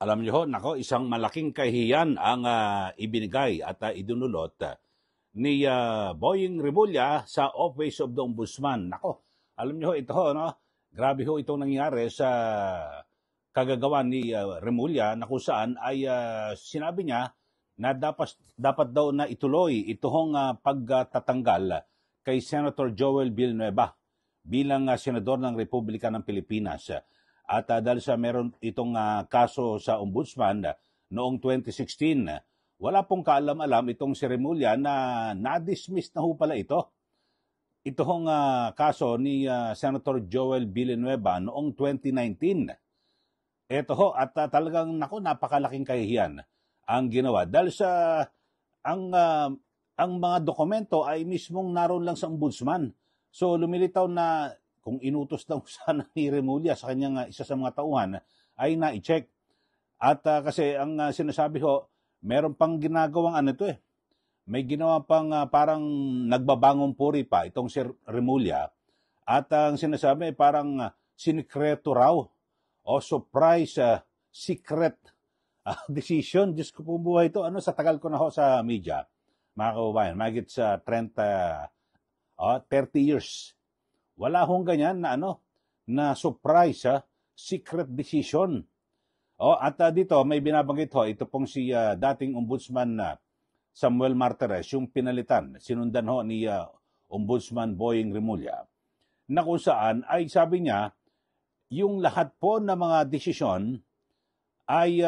Alam niyo ho, nako, isang malaking kahihiyan ang ibinigay at idunulot ni Boying Rimulya sa Office of the Ombudsman. Nako, alam niyo ho, ito ho, no? Grabe ho itong nangyari sa kagagawa ni Rimulya na kung saan ay sinabi niya na dapat daw na ituloy itong pagtatanggal kay Senator Joel Villanueva bilang senador ng Republika ng Pilipinas. At dahil sa meron itong kaso sa ombudsman noong 2016, wala pong kaalam-alam itong si Rimulya na na-dismiss na ho pala ito. Ito hong kaso ni Senator Joel Villanueva noong 2019. Ito ho, at talagang napakalaking kahihiyan ang ginawa. Dahil sa ang mga dokumento ay mismong naroon lang sa ombudsman. So lumilitaw na kung inutos daw sana ni Rimulya sa kanyang isa sa mga tauhan, ay na-check. At kasi ang sinasabi ho, meron pang ginagawang may ginawa pang parang nagbabangong puri pa itong si Rimulya. At ang sinasabi parang sinikreto raw o surprise secret decision. Diyos ko po buhay ito. Sa tagal ko na ho sa media, mga kababayan, mahigit sa 30 years. Wala hong ganyan na na surprise, secret decision. At dito may binabanggit ho, ito pong si dating ombudsman Samuel Martires, yung pinalitan, sinundan ho ni Ombudsman Boying Rimulya, na kung saan ay sabi niya, yung lahat po ng mga desisyon ay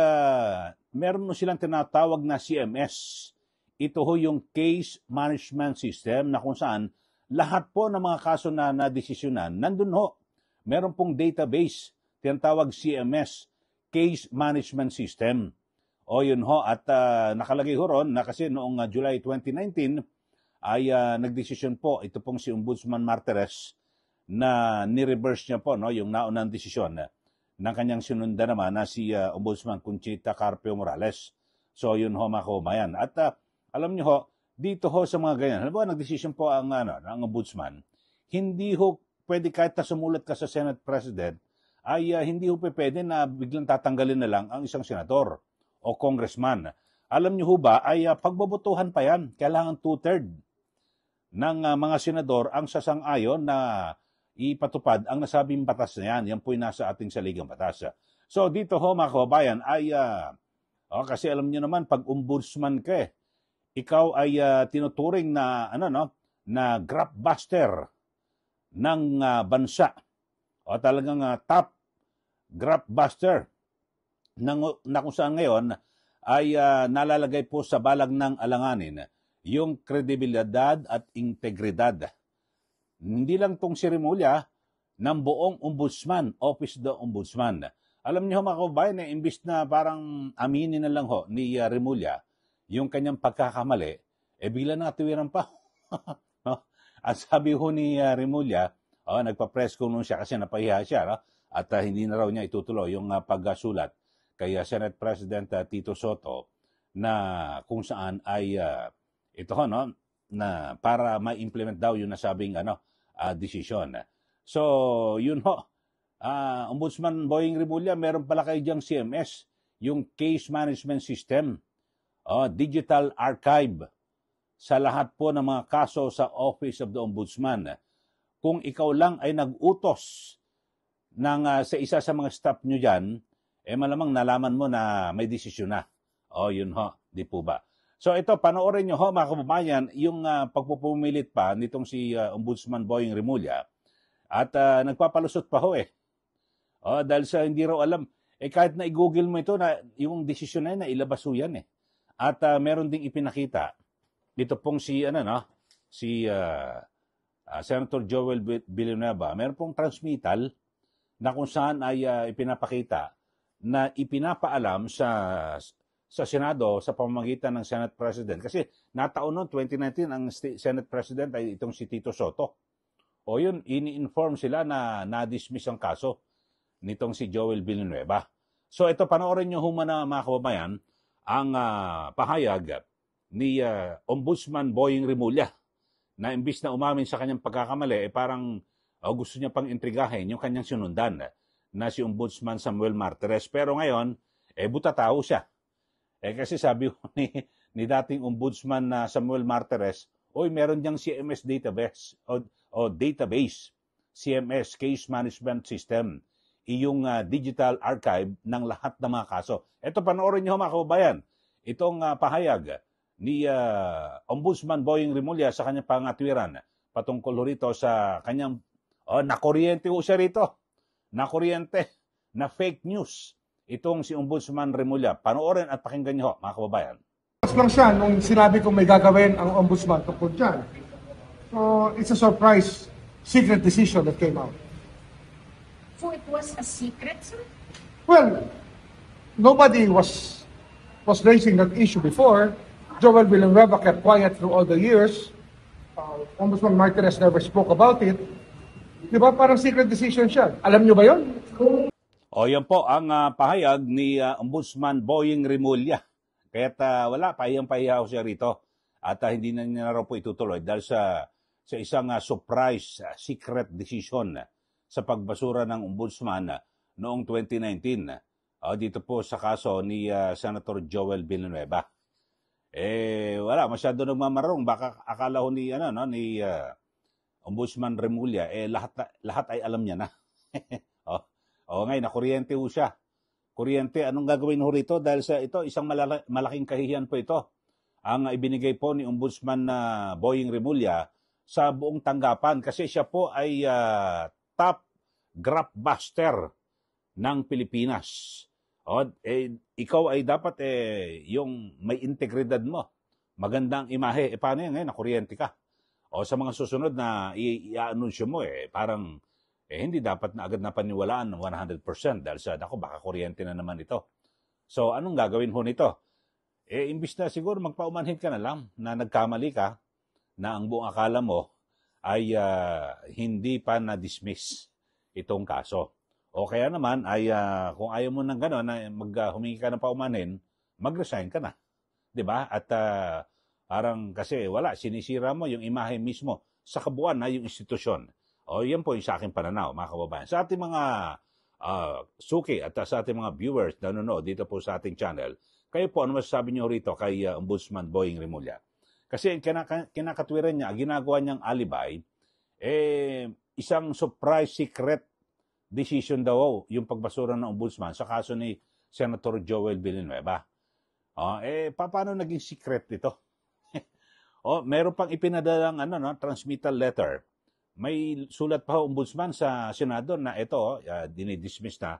meron silang tinatawag na CMS. Ito ho yung Case Management System na kung saan lahat po ng mga kaso na nadesisyonan, nandun ho. Meron pong database, tinatawag CMS, Case Management System. Yun ho, at nakalagay ho ron na kasi noong July 2019 ay nagdesisyon po, ito pong si Ombudsman Martires, na ni-reverse niya po yung naunang desisyon ng kanyang sinundan naman na si Ombudsman Conchita Carpio Morales. So yun ho, mga kaubayan. At alam niyo ho, dito ho sa mga ganyan, halimbawa nagdesisyon po ang ombudsman, hindi ho pwede kahit na sumulat ka sa Senate President, ay hindi ho pwede na biglang tatanggalin na lang ang isang senador o congressman. Alam niyo ho ba, ay pagbobotohan pa yan, kailangan 2/3 ng mga senador ang sasang-ayon na ipatupad ang nasabing batas na yan. Yan po yung nasa ating saligang batas. So dito ho, mga kababayan, ay kasi alam niyo naman, pag ombudsman ka ikaw ay tinuturing na na grapbuster ng bansa o talagang top grapbuster na kung saan ngayon ay nalalagay po sa balag ng alanganin yung kredibilidad at integridad. Hindi lang tong si Rimulya, ng buong ombudsman, Office of the Ombudsman. Alam niyo mga kababayan, imbis na parang aminin na lang ho ni Rimulya yung kanyang pagkakamali, bigla natiwiran pa. At sabi ho ni Rimulya, nagpa-press conference siya kasi napahiya siya, at hindi na raw niya itutuloy yung pagsulat kay Senate President Tito Soto na kung saan ay ito ho, na para ma-implement daw yung nasabing decision. So, yun ho. Ombudsman Boying Rimulya, meron pala kayo diyang CMS, yung Case Management System. Digital archive sa lahat po ng mga kaso sa Office of the Ombudsman. Kung ikaw lang ay nag-utos sa isa sa mga staff nyo dyan, malamang nalaman mo na may desisyon na. Yun ho, di po ba? So ito, panoorin nyo ho, mga kababayan, yung pagpupumilit pa nitong si Ombudsman Boying Rimulya, at nagpapalusot pa ho dahil sa hindi raw alam. Kahit na i-google mo ito, na yung desisyon na ilabas ho yan At meron ding ipinakita, dito pong si Senator Joel Villanueva, meron pong transmittal na kung saan ay ipinapakita na ipinapaalam sa Senado sa pamamagitan ng Senate President. Kasi nataon noong 2019 ang Senate President ay itong si Tito Soto. Yun, ini-inform sila na na-dismiss ang kaso nitong si Joel Villanueva. So ito, panoorin nyo humana mga kababayan, ang pahayag ni Ombudsman Boying Rimulya na imbis na umamin sa kanyang pagkakamali, parang gusto niya pang intrigahin yung kanyang sinundan na si Ombudsman Samuel Martires. Pero ngayon, Buta-tao siya. Kasi sabi ko ni dating ombudsman na Samuel Martires, meron diyang CMS database o database, CMS, Case Management System, iyong digital archive ng lahat ng mga kaso. Ito, panoorin niyo mga kababayan, itong pahayag ni Ombudsman Boying Rimulya sa kanyang pangatwiran patungkol rito sa kanyang, nakuryente ho siya rito, nakuryente, na fake news. Itong si Ombudsman Rimulya. Panoorin at pakinggan niyo, mga kababayan. Lang siya nung sinabi kong may gagawin ang ombudsman tungkol dyan. So, it's a surprise, secret decision that came out. So it was a secret, sir? Well, nobody was raising that issue before. Joel Villanueva kept quiet through all the years. Ombudsman Martinez never spoke about it. Di ba parang secret decision siya? Alam niyo ba yun? Yan po ang pahayag ni Ombudsman Boying Rimulya. Kaya't wala, pahiyang-pahiyaw siya rito. At hindi na niya raw po itutuloy dahil sa isang surprise, secret decision sa pagbasura ng ombudsman noong 2019. Dito po sa kaso ni Senator Joel Villanueva. Wala, masyado nagmamarong. Baka akala ko ni Ombudsman Rimulya, lahat ay alam niya na. Ngayon, nakuryente ho siya. Kuryente, anong gagawin ho rito? Dahil sa ito, isang malaking kahihiyan po ito. Ang ibinigay po ni Ombudsman Boying Rimulya sa buong tanggapan kasi siya po ay top graftbuster ng Pilipinas. Ikaw ay dapat yung may integridad mo. Magandang imahe. Paano yan ngayon? Nakuryente ka. Sa mga susunod na i-anunsyo mo, parang hindi dapat na agad na paniwalaan ng 100% dahil baka kuryente na naman ito. So, anong gagawin ho nito? Imbis na siguro magpaumanhin ka na lang na nagkamali ka na ang buong akala mo ay hindi pa na-dismiss itong kaso. O kaya naman ay kung ayaw mo ng gano'n na humingi ka ng paumanhin, mag-resign ka na. 'Di ba? At parang kasi sinisira mo yung imahe mismo sa kabuuan na yung institusyon. Yan po yung sa aking pananaw, mga kababayan. Sa ating mga suki at sa ating mga viewers na nanonood dito po sa ating channel, kayo po, ano masasabi niyo rito kay Ombudsman Boying Rimulya? Kasi kinakatwiran niya, ginagawa niyang alibi, isang surprise secret decision daw yung pagbasura ng ombudsman sa kaso ni Senator Joel Villanueva. Paano naging secret ito? Meron pang ipinadalang transmittal letter. May sulat pa ombudsman sa Senado na ito, dinidismiss na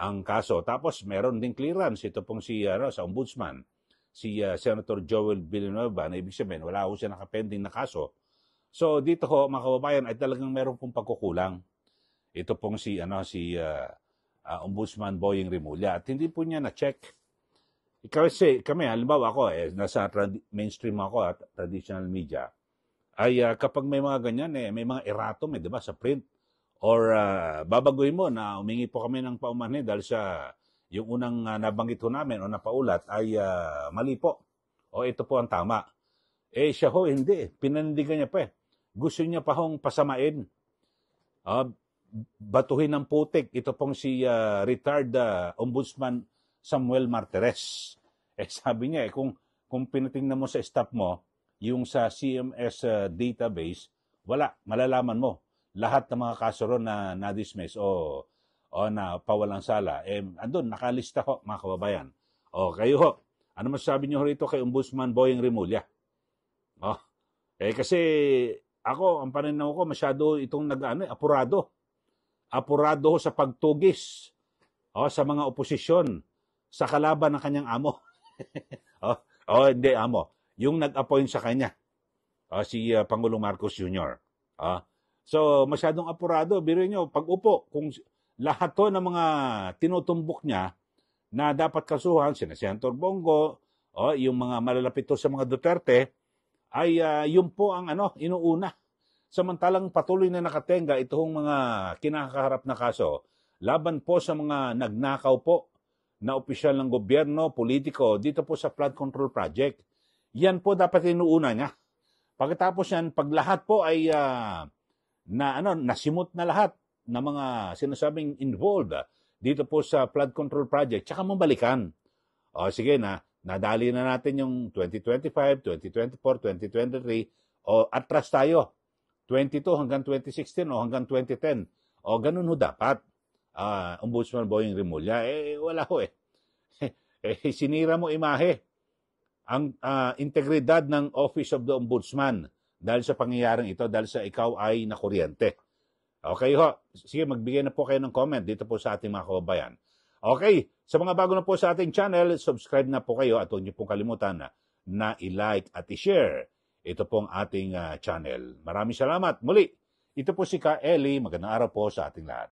ang kaso. Tapos meron ding clearance ito pong sa ombudsman, si Senator Joel Villanueva, na ibig sabihin wala ho siya nakapending na kaso. So dito ho, mga kababayan, ay talagang meron pong pagkukulang. Ito pong si Ombudsman Boying Rimulya at hindi po niya na-check. Kasi kami, halimbawa ako, nasa mainstream ako at traditional media, ay kapag may mga ganyan, may mga erratum, di ba, sa print. Or babaguhin mo na umingi po kami ng paumanhin dahil sa yung unang nabanggit ho namin o napaulat ay mali po. Ito po ang tama. Siya ho, hindi. Pinanindigan niya pa Gusto niya pa hong pasamain. Batuhin ng putik. Ito pong si retired Ombudsman Samuel Martires. Sabi niya, kung pinatingnan mo sa staff mo, yung sa CMS database, malalaman mo. Lahat ng mga kaso ron na na-dismiss o na pawalang sala, andun, nakalista ho, mga kababayan. Kayo ho, ano masasabi niyo rito kay Ombudsman Boying Rimulya? Kasi ako, ang pananaw ko, masyado itong apurado. Apurado ho sa pagtugis sa mga oposisyon sa kalaban ng kanyang amo. Hindi amo. Yung nag-appoint sa kanya, si Pangulong Marcos Jr. So, masyadong apurado. Biro nyo, pag-upo, kung lahat to ng mga tinutumbok niya na dapat kasuhan, sina Senator Bongo, yung mga malalapit to sa mga Duterte, ay yun po ang inuuna. Samantalang patuloy na nakatenga itong mga kinakaharap na kaso, laban po sa mga nagnakaw po na opisyal ng gobyerno, politiko, dito po sa flood control project. Yan po dapat inuuna niya. Pagkatapos yan, pag lahat po ay nasimot na lahat ng mga sinasabing involved dito po sa flood control project, tsaka mabalikan. O sige na, nadali na natin yung 2025, 2024, 2023, o atras tayo. 22 hanggang 2016 o hanggang 2010. O ganun ho dapat. Ombudsman Boying Rimulya, wala ho eh. Sinira mo imahe ang integridad ng Office of the Ombudsman dahil sa pangyayaring ito, dahil sa ikaw ay nakuryente. Okay ho. Sige, magbigay na po kayo ng comment dito po sa ating mga kababayan. Okay, sa mga bago na po sa ating channel, subscribe na po kayo at huwag niyo pong kalimutan na i-like at i-share ito pong ating channel. Maraming salamat. Muli, ito po si Ka Eli. Magandang araw po sa ating lahat.